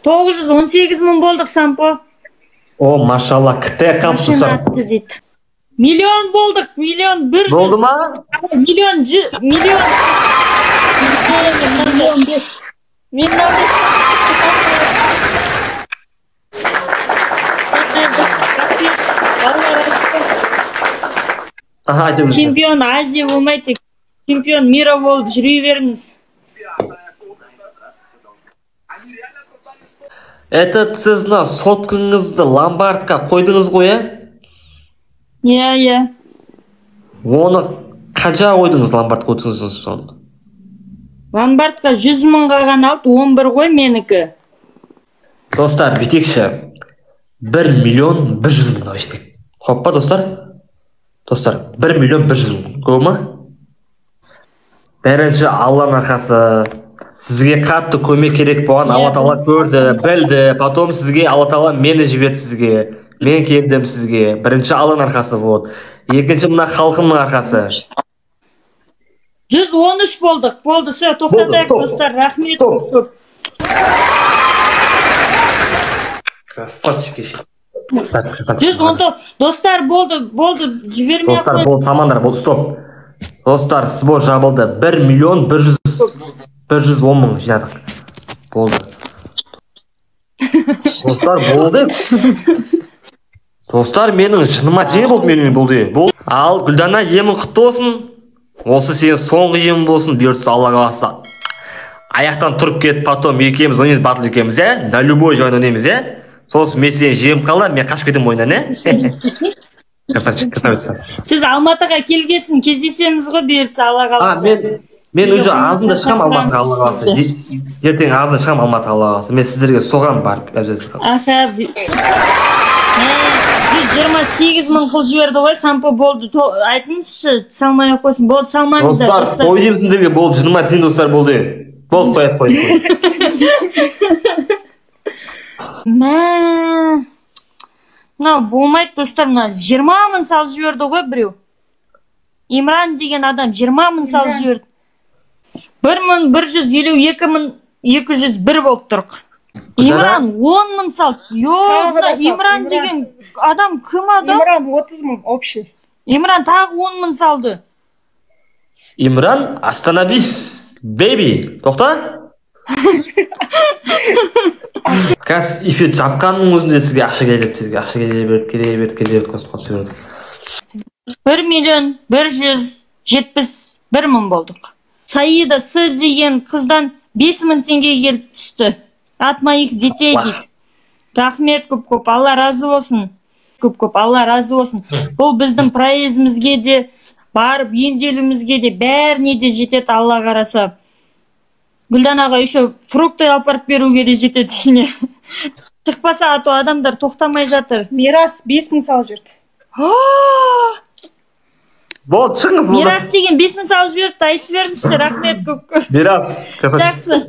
918 мың болдық, Сампо. О, машалла, кітая қапсызсар. Миллион болдық, миллион 100. Болды ма? Миллион. Чемпион Азия болмайды, чемпион мира болып жүре беріңіз. Это сіз соткаңызды ломбардқа қойдыңыз ғой, Иә. Оны қанша қойдыңыз ломбардқа қойдыңыз соны? Ломбардқа 100 мыңға ғана алды, 11 ғой менікі. Достар, бітекші. 1 миллион 100 мың өшпек. Хоппа, достар? Достар, 1 миллион 100 мың. Көп ма? Бірінші Алланың арқасы. Сізге қатты көмек керек болған, Алла Тағала көрді, білді. Потом сізге Алла Тағала мені жіберді сізге. Мен келдім сізге. Бірінші Алланың арқасы болды. Екінші мына халқымның арқасы. 113 болдық. Болды, сөй, тоқтатайық, достар. Рахмет көп. Красавчики. 119. Достар, болды. Жібермей ақ Достар, болды, самандар, болды, стоп. Достар, сбор жабылды. 1 миллион 110 мың жинадық. Болды. Достар, болды. Достар, менің жыныма жеңі болды менің болды. Ал, Гүлдана, емін құтты болсын. Осы сен соңғы емін болсын. Бұйыртса Аллаға қаласа. Аяқтан тұрып кетіп, потом екеуміз ойнаймыз, батыл екеуміз, на любой жайын ойнаймыз, Сосын мен сен жем қалам, мен қашып кетем ойнан, Красавчик. Сіз Алматыға келгесін, кездесеміз ғой, бұйыртса Алла қаласа. Мен уже азында шығам Алматыға Алла қаласа. Ертең азында шығам Алматыға Алла қаласа. Мен сіздерге соғам барып. Аха, 128 мың қыл жіберді ғой, Сампо болды. Айтыңызшы, салмай ақ қойсын. Болды, салмаңыздар, достар. Той деймін сіздерге, болды, жыныма тиін достар, болды. Болды, қойып. Мынау болмайды, достар, мына 20 мың сал жіберді ғой біреу. Имран деген адам 20 мың сал жіберді. 1152.201 болып тұрық. Имран 10 мың сал. Йоқ, Имран деген адам кім адам? Имран 30 мың общий. Имран тағы 10 мың салды. Имран, остановись, бейби. Тоқта? Қазір эфир жапқанның өзінде сізге ақша келіп, келе беріп, 1.171.000 болдық. Саида С деген қыздан 5000 теңге келіп түсті. От моих детей дейді. Рахмет көп-көп, Алла разы болсын. Көп-көп, Алла разы болсын. Бұл біздің проезімізге де, барып емделімізге де, бәріне де жетеді, Алла қараса. Гүлданаға еще фрукты алпарып беруге де жетеді ішіне. Шықпаса ату адамдар тоқтамай жатыр. Мирас 5000 сал жүрді. Болды, шығыңыз. Мирас деген 5000 сал жүрді, айтып беріңізші, рахмет көп-көп. Мирас, жақсы.